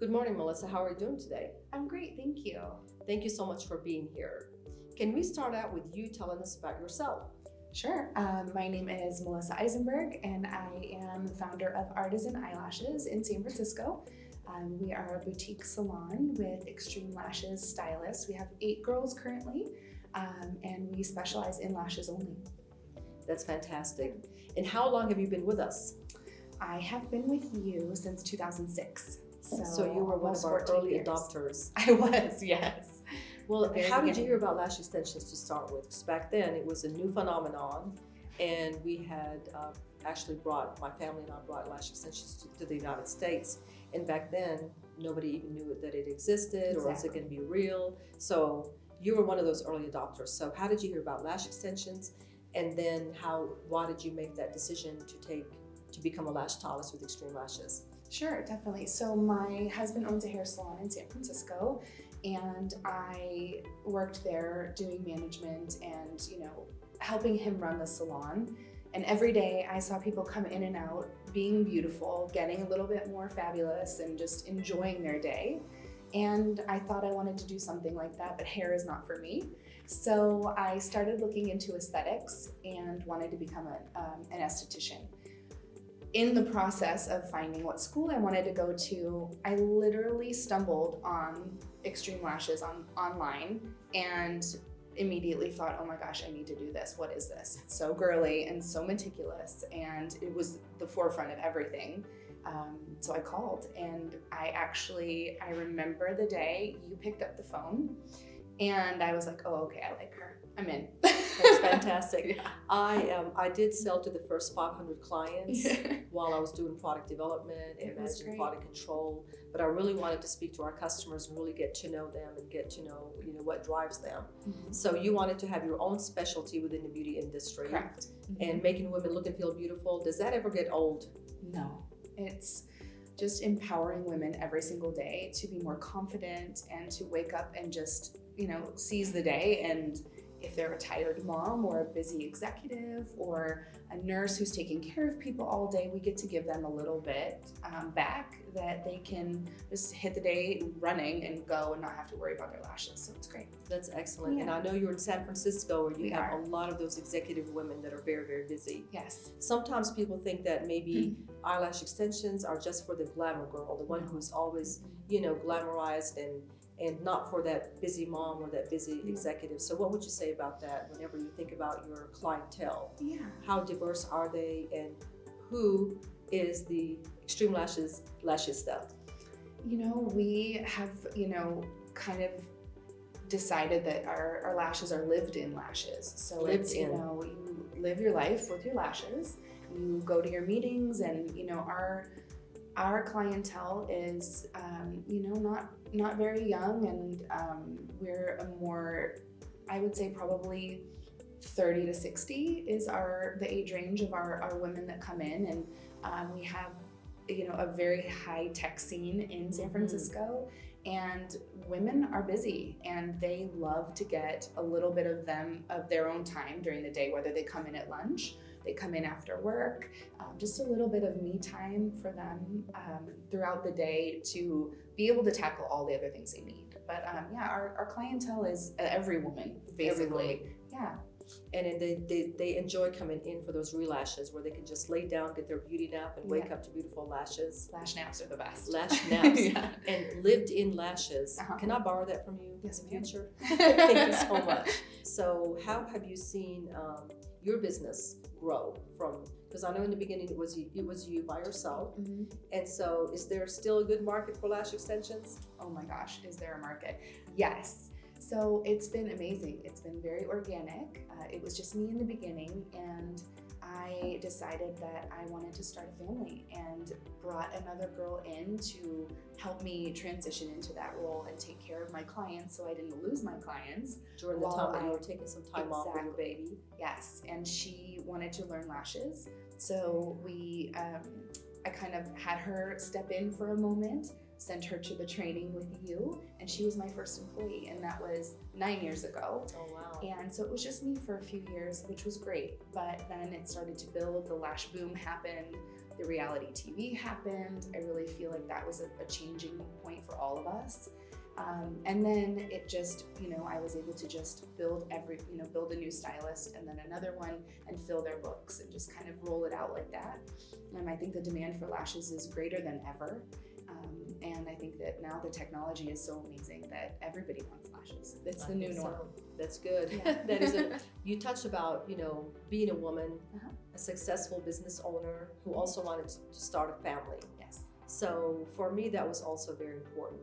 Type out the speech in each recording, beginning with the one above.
Good morning, Melissa. How are you doing today? I'm great, thank you. Thank you so much for being here. Can we start out with you telling us about yourself? Sure. My name is Melissa Eisenberg, and I am the founder of Artisan Eyelashes in San Francisco. We are a boutique salon with Extreme Lashes stylists. We have 8 girls currently, and we specialize in lashes only. That's fantastic. And how long have you been with us? I have been with you since 2006. So you were one of almost our 14 early years. adopters. I was, yes. Well, The very how did you beginning. hear about lash extensions to start with? Because back then it was a new phenomenon, and we had actually my family and I brought lash extensions to the United States. And back then, nobody even knew that it existed or is it Exactly. going to be real. So you were one of those early adopters. So how did you hear about lash extensions? And then why did you make that decision to become a lash stylist with Extreme Lashes? Sure, definitely. So my husband owns a hair salon in San Francisco, and I worked there doing management and, helping him run the salon. And every day I saw people come in and out, being beautiful, getting a little bit more fabulous, and just enjoying their day. And I thought I wanted to do something like that, but hair is not for me. So I started looking into aesthetics and wanted to become an esthetician. In the process of finding what school I wanted to go to, I literally stumbled on Extreme Lashes online and immediately thought, oh my gosh, I need to do this. What is this? It's so girly and so meticulous, and it was the forefront of everything. So I called, and I remember the day you picked up the phone, and I was like, oh, okay, I like her. I'm in. That's fantastic. Yeah. I did sell to the first 500 clients while I was doing product development and It was managing great. product control. But I really wanted to speak to our customers and really get to know them and get to know what drives them. Mhm. So you wanted to have your own specialty within the beauty industry. Correct. And making women look and feel beautiful. Does that ever get old? No, it's just empowering women every single day to be more confident and to wake up and just, seize the day. And if they're a tired mom or a busy executive or a nurse who's taking care of people all day, we get to give them a little bit back that they can just hit the day running and go and not have to worry about their lashes. So it's great. That's excellent. And Yeah. I know you're in San Francisco where you We have are. a lot of those executive women that are very, very busy. Yes. Sometimes people think that maybe eyelash extensions are just for the glamour girl, the one No. who's always, glamorized and not for that busy mom or that busy executive. So what would you say about that whenever you think about your clientele? Yeah. How diverse are they, and who is the Extreme Lashista? We have, kind of decided that our lashes are lived in lashes. So Lived it's, in. You live your life with your lashes. You go to your meetings, and, our clientele is, not very young, and we're a more, I would say probably 30 to 60 is the age range of our women that come in, and we have a very high tech scene in San Francisco, and women are busy and they love to get a little bit of their own time during the day, whether they come in at lunch, they come in after work, just a little bit of me time for them throughout the day to be able to tackle all the other things they need. But our clientele is every woman, basically. Every woman. Yeah. And then they enjoy coming in for those relashes where they can just lay down, get their beauty nap, and wake Yeah. up to beautiful lashes. Lash naps are the best. Lash naps. Yeah. And lived-in lashes. Uh-huh. Can I borrow that from you Yes, in the ma'am. future? Thank you so much. So how have you seen your business grow from, because I know in the beginning it was you by yourself, Mhm. and so is there still a good market for lash extensions? Oh my gosh, is there a market? Yes. So it's been amazing. It's been very organic. It was just me in the beginning, and I decided that I wanted to start a family and brought another girl in to help me transition into that role and take care of my clients so I didn't lose my clients. During the Well, time that you I- were taking some time off with your Exactly. baby? Yes, and she wanted to learn lashes. So I kind of had her step in for a moment sent her to the training with you, and she was my first employee, and that was 9 years ago. Oh, wow. And so it was just me for a few years, which was great. But then it started to build, the lash boom happened, the reality TV happened. I really feel like that was a changing point for all of us. And then it just, I was able to just build build a new stylist and then another one and fill their books and just kind of roll it out like that. I think the demand for lashes is greater than ever. And I think that now the technology is so amazing that everybody wants lashes. It's the new norm. So. That's good. Yeah. That is you touched about, being a woman, Uh-huh. a successful business owner who also wanted to start a family. Yes. So for me, that was also very important.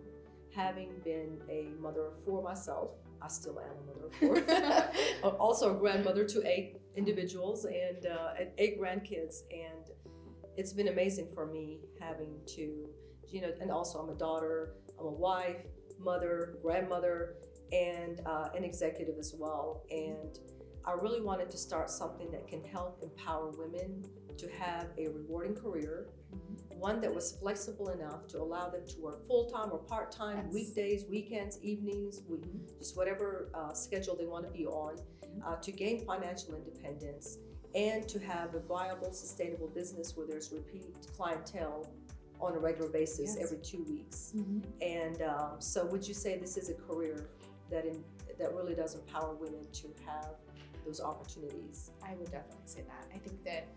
Having been a mother of 4 myself, I still am a mother of 4. Also a grandmother to 8 individuals and 8 grandkids. And it's been amazing for me having to, and also I'm a daughter, I'm a wife, mother, grandmother, and an executive as well. And I really wanted to start something that can help empower women to have a rewarding career, one that was flexible enough to allow them to work full-time or part-time, Yes. weekdays, weekends, evenings, just whatever schedule they want to be on, to gain financial independence and to have a viable, sustainable business where there's repeat clientele on a regular basis. Yes. Every 2 weeks. Mm-hmm. And so would you say this is a career that really does empower women to have those opportunities? I would definitely say that. I think that,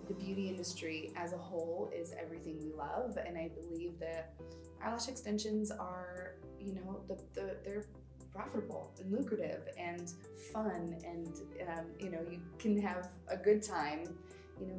the beauty industry as a whole is everything we love. And I believe that eyelash extensions are, they're profitable and lucrative and fun. And, you can have a good time,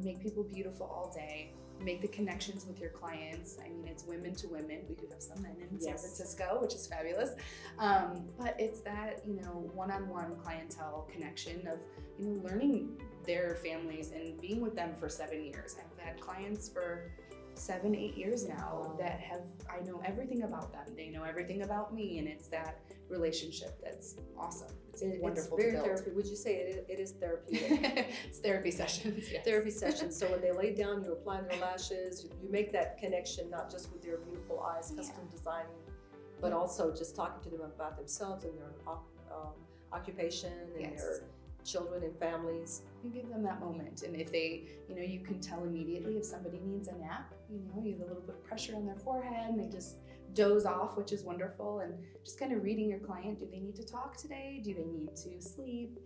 make people beautiful all day, make the connections with your clients. I mean, it's women to women. We do have some men in San Yes. Francisco, which is fabulous. But it's that, one-on-one clientele connection of, learning their families and being with them for 7 years. I've had clients for 7, 8 years now that I know everything about them. They know everything about me, and it's that relationship that's awesome. It's wonderful very to build. therapeutic. Would you say it is therapeutic? It's therapy sessions. Yes. Therapy sessions. So when they lay down, you're applying their lashes, you make that connection not just with their beautiful eyes, custom designing, but also just talking to them about themselves and their occupation and Yes. their children and families. You give them that moment, and if they, you can tell immediately if somebody needs a nap. You have a little bit of pressure on their forehead, and they just doze off, which is wonderful. And just kind of reading your client. Do they need to talk today? Do they need to sleep?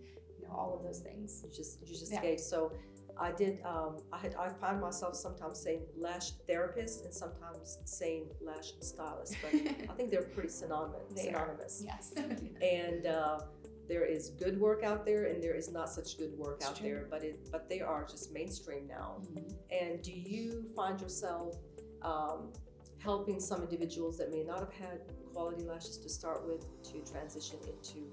All of those things. You just Yeah. gauge. So I did. I find myself sometimes saying lash therapist and sometimes saying lash stylist, but I think they're pretty synonymous. They are. Yes. And there is good work out there, and there is not such good work It's out true. there. But they are just mainstream now. Mhm. And do you find yourself helping some individuals that may not have had quality lashes to start with to transition into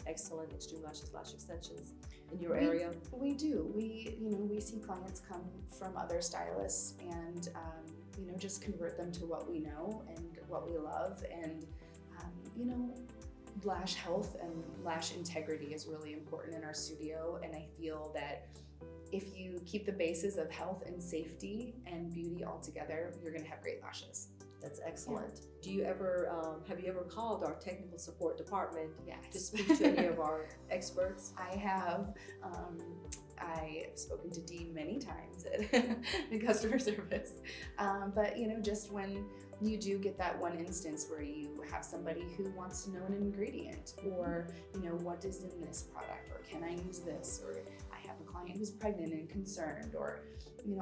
excellent Extreme Lashes lash extensions in your area? We do. We see clients come from other stylists and, just convert them to what we know and what we love. And, lash health and lash integrity is really important in our studio. And I feel that if you keep the bases of health and safety and beauty all together, you're going to have great lashes. That's excellent. Do you ever have you ever called our technical support department to Yes. speak to any of our experts? I have. I have spoken to Dean many times at the customer service. But just when you do get that one instance where you have somebody who wants to know an ingredient, or what is in this product, or can I use this, or I have a client who's pregnant and concerned, or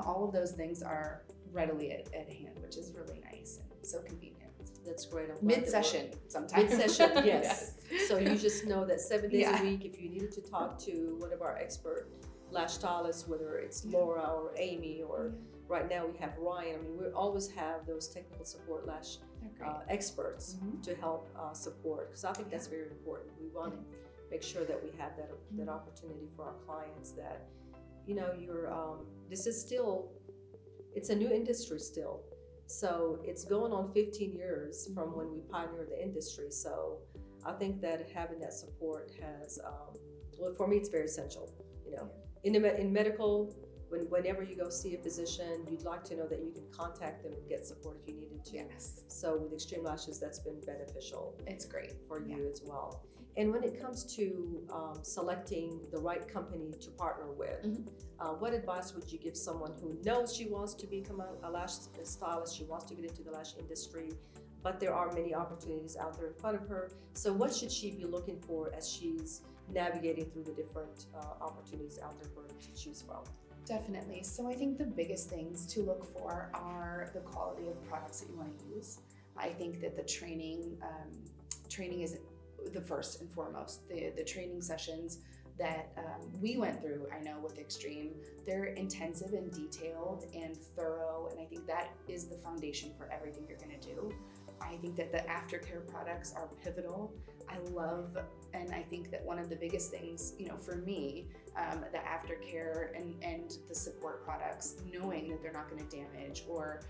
all of those things are readily at hand, which is really nice and so convenient. That's great. I'm glad that we're- Mid-session sometimes. Mid-session, yes. So you just know that 7 days Yeah. a week, if you needed to talk to one of our expert lash stylists, whether it's Laura or Amy, or right now we have Ryan. I mean, we always have those technical support lash They're great. experts Mhm. to help support, because I think that's very important. We want to make sure that we have that opportunity for our clients, that this is still, it's a new industry still. So it's going on 15 years from when we pioneered the industry. So I think that having that support has, well, for me, it's very essential. In medical, whenever you go see a physician, you'd like to know that you can contact them and get support if you needed to. Yes, So with Extreme Lashes, that's been beneficial it's great. for Yeah. you as well. And when it comes to selecting the right company to partner with, what advice would you give someone who knows she wants to become a lash stylist, she wants to get into the lash industry, but there are many opportunities out there in front of her. So what should she be looking for as she's navigating through the different opportunities out there for her to choose from? Definitely. So I think the biggest things to look for are the quality of products that you want to use. I think that the training is the first and foremost. The training sessions that we went through, I know with Extreme, they're intensive and detailed and thorough, and I think that is the foundation for everything you're going to do. I think that the aftercare products are pivotal. I love, and I think that one of the biggest things, for me, the aftercare and the support products, knowing that they're not going to damage or,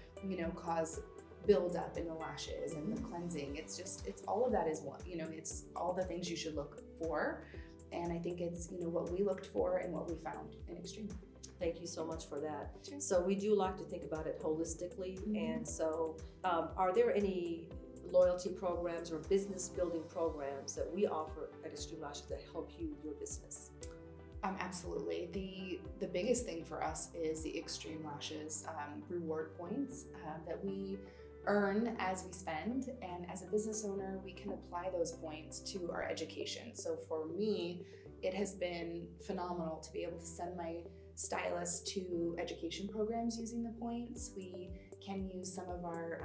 cause buildup in the lashes and the cleansing. It's all of that is one, it's all the things you should look for. And I think it's, what we looked for and what we found in Extreme. Thank you so much for that. Sure. So we do like to think about it holistically. And so are there any loyalty programs or business building programs that we offer at Extreme Lashes that help you with your business? Absolutely. The biggest thing for us is the Extreme Lashes reward points that we earn as we spend, and as a business owner we can apply those points to our education. So for me, it has been phenomenal to be able to send my stylists to education programs using the points. We can use some of our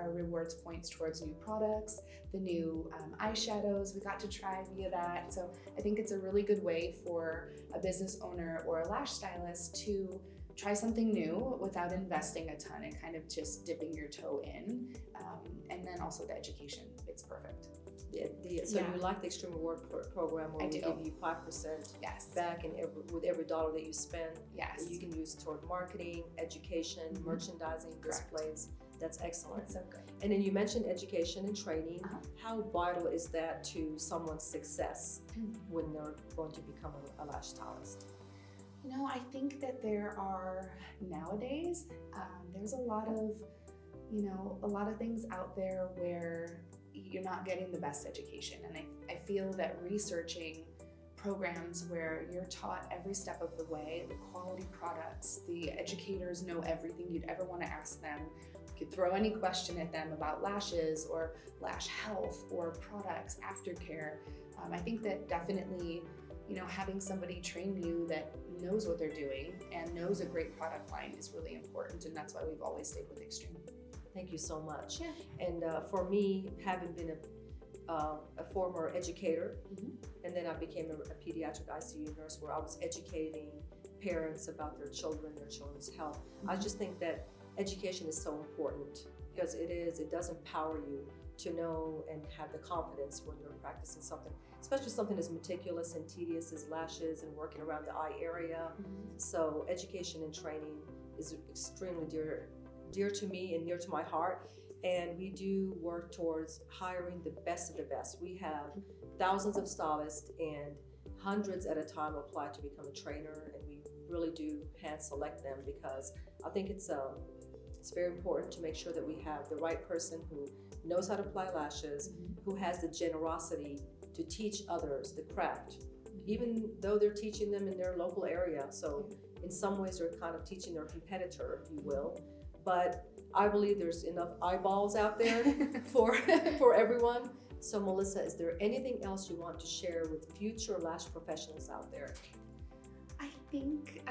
rewards points towards new products, the new eyeshadows we got to try via that. So I think it's a really good way for a business owner or a lash stylist to try something new without investing a ton and kind of just dipping your toe in. And then also the education, it's perfect. So you like the Extreme Reward Program where I we do. give you 5% Yes. back with every dollar that you spend. Yes. You can use toward marketing, education, merchandising, Correct. displays. That's excellent. It's so good. And then you mentioned education and training. Uh-huh. How vital is that to someone's success when they're going to become a lash stylist? I think that there are nowadays, there's a lot of things out there where you're not getting the best education. And I feel that researching programs where you're taught every step of the way, the quality products, the educators know everything you'd ever want to ask them. You could throw any question at them about lashes or lash health or products, aftercare. I think that definitely, having somebody train you that knows what they're doing and knows a great product line is really important. And that's why we've always stayed with Extreme. Thank you so much. Yeah. And for me, having been a former educator, and then I became a pediatric ICU nurse where I was educating parents about their children's health. I just think that education is so important because it does empower you to know and have the confidence when you're practicing something, especially something as meticulous and tedious as lashes and working around the eye area. So education and training is extremely dear to me and near to my heart. And we do work towards hiring the best of the best. We have thousands of stylists and hundreds at a time apply to become a trainer, and we really do hand select them because I think it's very important to make sure that we have the right person who knows how to apply lashes, who has the generosity to teach others the craft, even though they're teaching them in their local area. So in some ways they're kind of teaching their competitor, if you will. But I believe there's enough eyeballs out there for everyone. So Melissa, is there anything else you want to share with future lash professionals out there? I think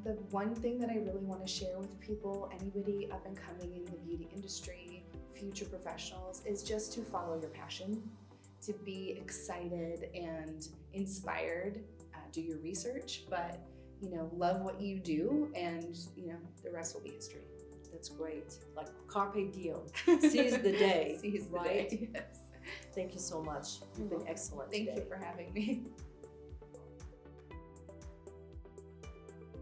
the one thing that I really want to share with people, anybody up and coming in the beauty industry, future professionals, is just to follow your passion, to be excited and inspired, do your research, but love what you do, and the rest will be history. That's great. Like carpe diem, seize the day. Seize the right? day. Yes. Thank you so much. You've been excellent Thank today. you for having me.